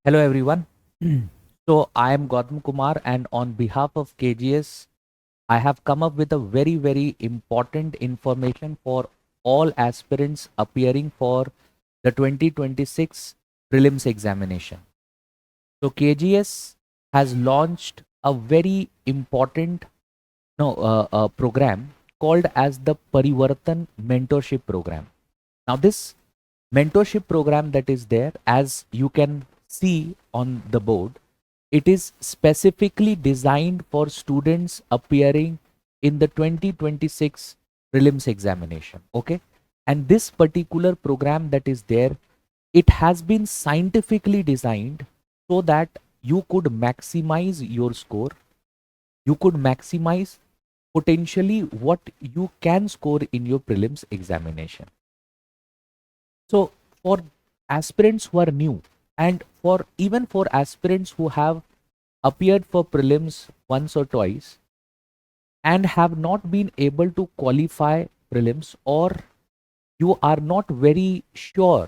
Hello everyone. So I am Gautam Kumar, and on behalf of KGS, I have come up with a very important information for all aspirants appearing for the 2026 prelims examination. So KGS has launched a very important program called as the Parivartan Mentorship Program. Now this mentorship program that is there, as you can see on the board, it is specifically designed for students appearing in the 2026 prelims examination. Okay. And this particular program that is there, it has been scientifically designed so that you could maximize your score. You could maximize potentially what you can score in your prelims examination. So for aspirants who are new, and for even for aspirants who have appeared for prelims once or twice and have not been able to qualify prelims, or you are not very sure,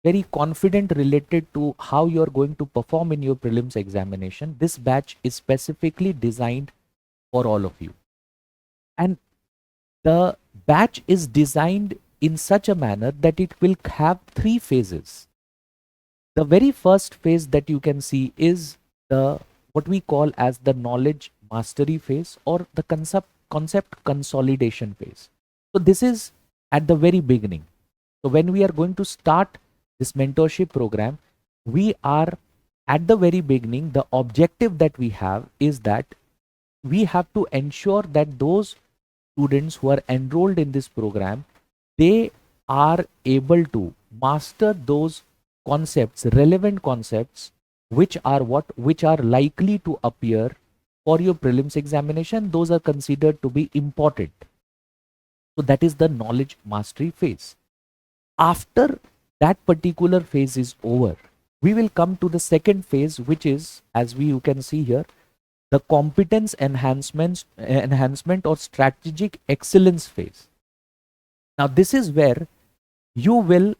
very confident related to how you are going to perform in your prelims examination, this batch is specifically designed for all of you. And the batch is designed in such a manner that it will have three phases. The very first phase that you can see is the what we call as the knowledge mastery phase, or the concept consolidation phase. So this is at the very beginning. So when we are going to start this mentorship program, we are at the very beginning. The objective that we have is that we have to ensure that those students who are enrolled in this program, they are able to master those concepts, relevant concepts, which are likely to appear for your prelims examination. Those are considered to be important. So that is the knowledge mastery phase. After that particular phase is over, we will come to the second phase, which is, as you can see here, the competence enhancement or strategic excellence phase. Now this is where you will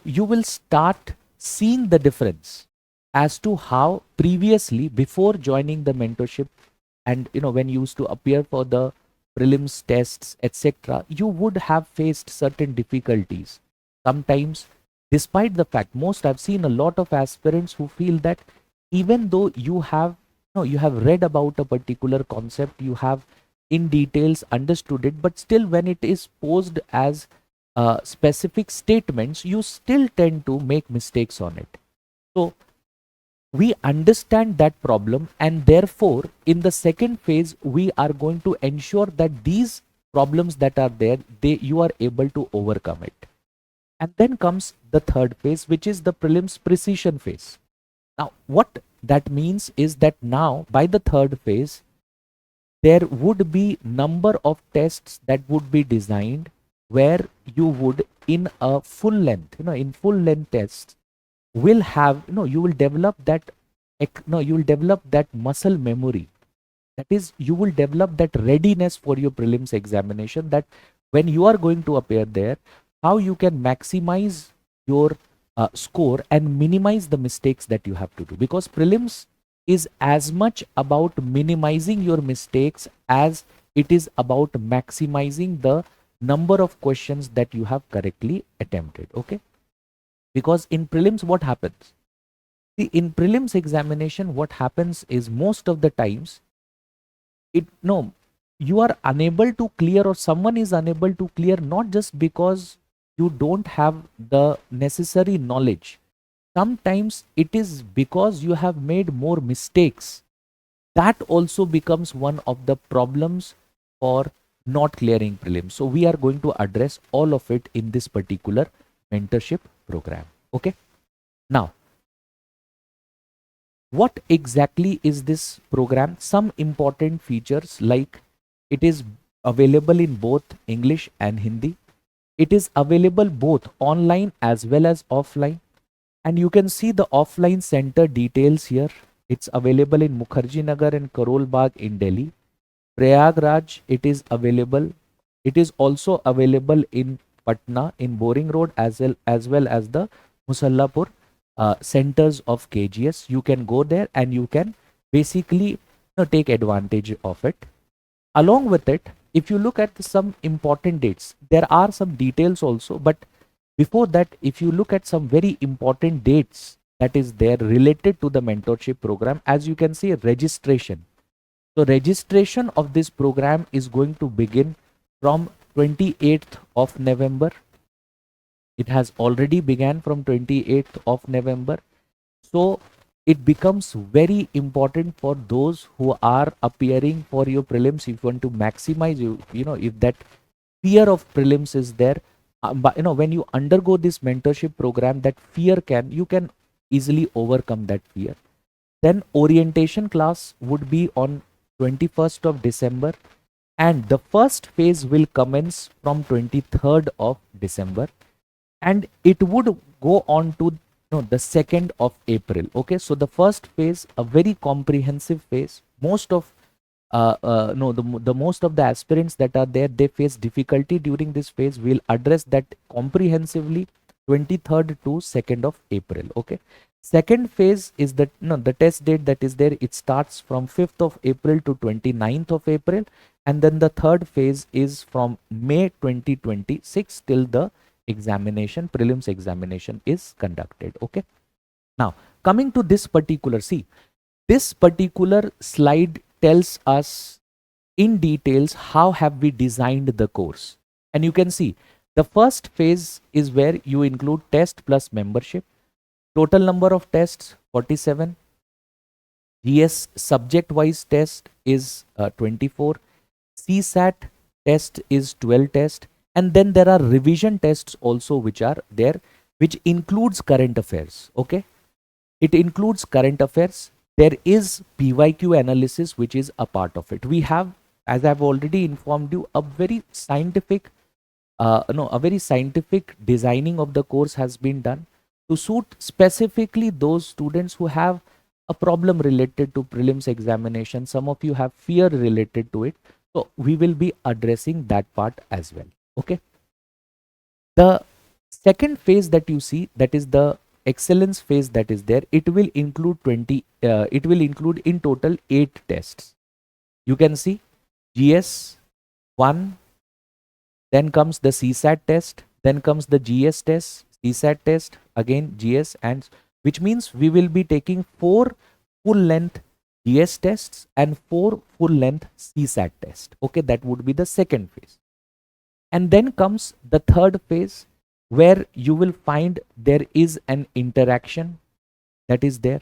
you will start seeing the difference as to how previously, before joining the mentorship, and when you used to appear for the prelims tests, etc., you would have faced certain difficulties. Sometimes, despite the fact, most I've seen a lot of aspirants who feel that even though you have you have read about a particular concept, you have in details understood it, but still when it is posed as specific statements, you still tend to make mistakes on it. So we understand that problem, and therefore in the second phase we are going to ensure that these problems that are there, you are able to overcome it. And then comes the third phase, which is the prelims precision phase. Now what that means is that now by the third phase, there would be number of tests that would be designed where you would, in a full length, in full length tests, will have, you will develop that, you will develop that muscle memory. That is, you will develop that readiness for your prelims examination, that when you are going to appear there, how you can maximize your score and minimize the mistakes that you have to do, because prelims is as much about minimizing your mistakes as it is about maximizing the number of questions that you have correctly attempted. Okay, because in prelims what happens, see, in prelims examination what happens is, most of the times, it no you are unable to clear, or someone is unable to clear, not just because you don't have the necessary knowledge. Sometimes it is because you have made more mistakes. That also becomes one of the problems for not clearing prelims. So we are going to address all of it in this particular mentorship program. Okay. Now, what exactly is this program? Some important features, like it is available in both English and Hindi. It is available both online as well as offline. And you can see the offline center details here. It's available in Mukherjee Nagar and Karol Bagh in Delhi. Prayagraj, it is available. It is also available in Patna, in Boring Road, as well as the Musallapur centers of KGS. You can go there and you can basically take advantage of it. Along with it, if you look at some important dates, there are some details also, but before that, if you look at some very important dates that is there related to the mentorship program, as you can see, registration. So registration of this program is going to begin from 28th of November. It has already began from 28th of November. So it becomes very important for those who are appearing for your prelims. If you want to maximize, if that fear of prelims is there, but when you undergo this mentorship program, that fear you can easily overcome that fear. Then orientation class would be on 21st of December, and the first phase will commence from 23rd of December, and it would go on to the 2nd of April. Okay, so the first phase, a very comprehensive phase. Most of no the most of the aspirants that are there, they face difficulty during this phase. We'll address that comprehensively 23rd to 2nd of April. Okay, second phase is the test date that is there. It starts from 5th of April to 29th of April, and then the third phase is from May 2026 till the prelims examination is conducted. Okay, now coming to this particular, see, this particular slide tells us in details how have we designed the course. And you can see the first phase is where you include test plus membership. Total number of tests 47. GS subject wise test is 24. CSAT test is 12 tests, and then there are revision tests also which are there, which includes current affairs. Okay, it includes current affairs. There is PYQ analysis which is a part of it. We have, as I've already informed you, a very scientific designing of the course has been done to suit specifically those students who have a problem related to prelims examination. Some of you have fear related to it, so we will be addressing that part as well. Okay, the second phase that you see, that is the excellence phase that is there, it will include in total 8 tests. You can see GS 1, then comes the CSAT test, then comes the GS test, CSAT test, again GS, and which means we will be taking 4 full length GS tests and 4 full length CSAT tests. Okay, that would be the second phase. And then comes the third phase, where you will find there is an interaction that is there.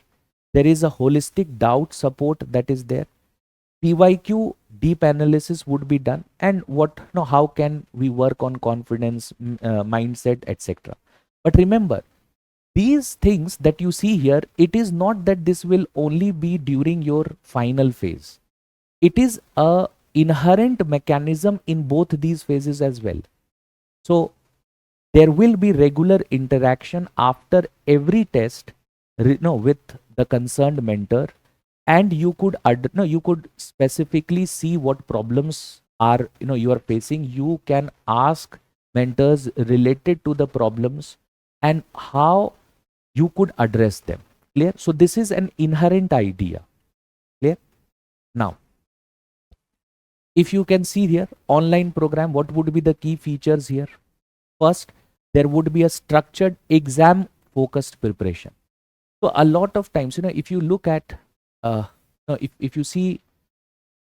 There is a holistic doubt support that is there. PYQ deep analysis would be done, and how can we work on confidence, mindset, etc. But remember, these things that you see here, it is not that this will only be during your final phase. It is a inherent mechanism in both these phases as well. So there will be regular interaction after every test with the concerned mentor, and you could specifically see what problems are you are facing. You can ask mentors related to the problems and how you could address them. Clear? So this is an inherent idea. Clear? Now, if you can see here, online program, what would be the key features here? First, there would be a structured exam focused preparation. So a lot of times, if you look at, if you see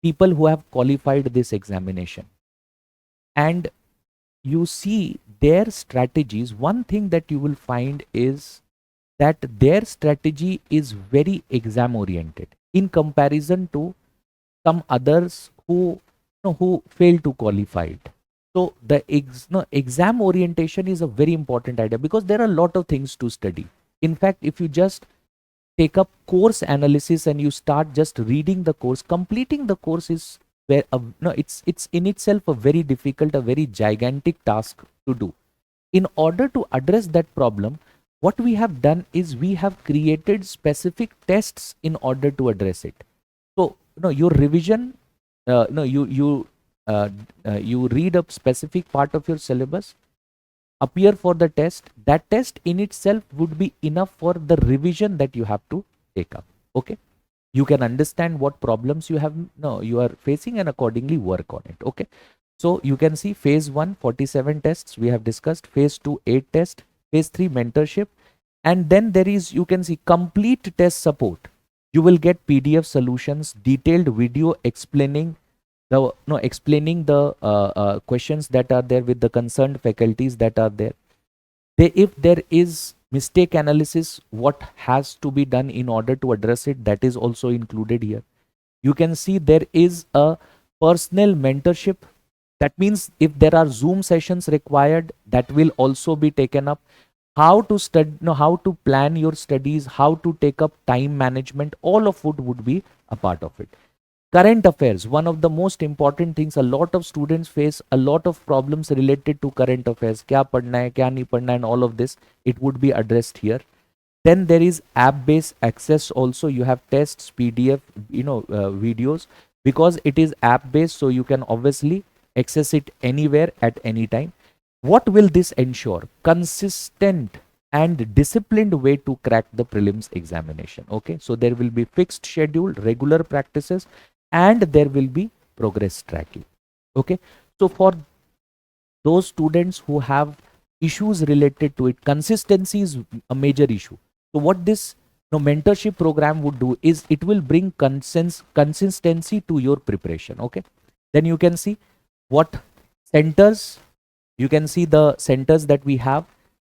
people who have qualified this examination and you see their strategies, one thing that you will find is that their strategy is very exam oriented in comparison to some others who fail to qualify it. So the exam orientation is a very important idea, because there are a lot of things to study. In fact, if you just take up course analysis and you start just reading the course, completing the course is where it's in itself a very difficult, a very gigantic task to do. In order to address that problem, what we have done is we have created specific tests in order to address it. So your revision, you read a specific part of your syllabus, appear for the test, that test in itself would be enough for the revision that you have to take up. Okay, you can understand what problems you have, no, you are facing, and accordingly work on it. Okay, so you can see phase 1 47 tests we have discussed, phase 2 8 tests, phase 3 mentorship, and then there is, you can see, complete test support. You will get PDF solutions, detailed video explaining the, no, explaining the questions that are there with the concerned faculties that are there. If there is mistake analysis, what has to be done in order to address it, that is also included here. You can see there is a personal mentorship. That means if there are Zoom sessions required, that will also be taken up. How to study, no, how to plan your studies, how to take up time management, all of it would be a part of it. Current affairs, one of the most important things. A lot of students face a lot of problems related to current affairs. Kya padna hai, kya nahi padna hai, and all of this, it would be addressed here. Then there is app based access also. You have tests, PDF, videos, because it is app based, so you can obviously access it anywhere at any time. What will this ensure? Consistent and disciplined way to crack the prelims examination. Okay, so there will be fixed schedule, regular practices, and there will be progress tracking. Okay, so for those students who have issues related to it, consistency is a major issue. So what this, mentorship program would do is it will bring consistency to your preparation. Okay, then you can see what centers, you can see the centers that we have.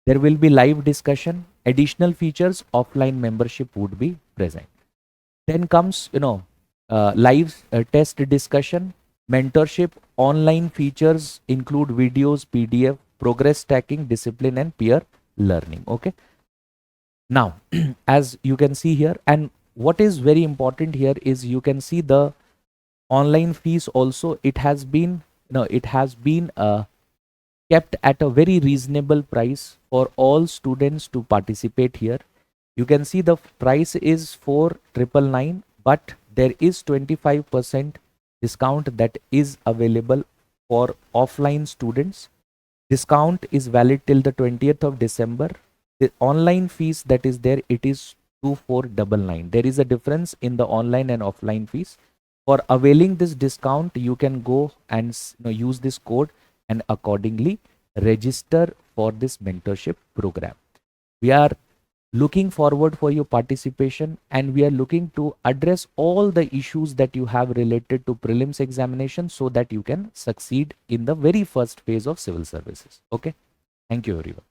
There will be live discussion, additional features, offline membership would be present. Then comes, live test discussion, mentorship, online features include videos, PDF, progress tracking, discipline, and peer learning. Okay, now as you can see here, and what is very important here is you can see the online fees also. It has been, kept at a very reasonable price for all students to participate here. You can see the price is 4,999, but there is 25% discount that is available for offline students. Discount is valid till the 20th of December. The online fees that is there, it is 2,499. There is a difference in the online and offline fees. For availing this discount, you can go and use this code and accordingly register for this mentorship program. We are looking forward for your participation, and we are looking to address all the issues that you have related to prelims examination so that you can succeed in the very first phase of civil services. Okay, thank you everyone.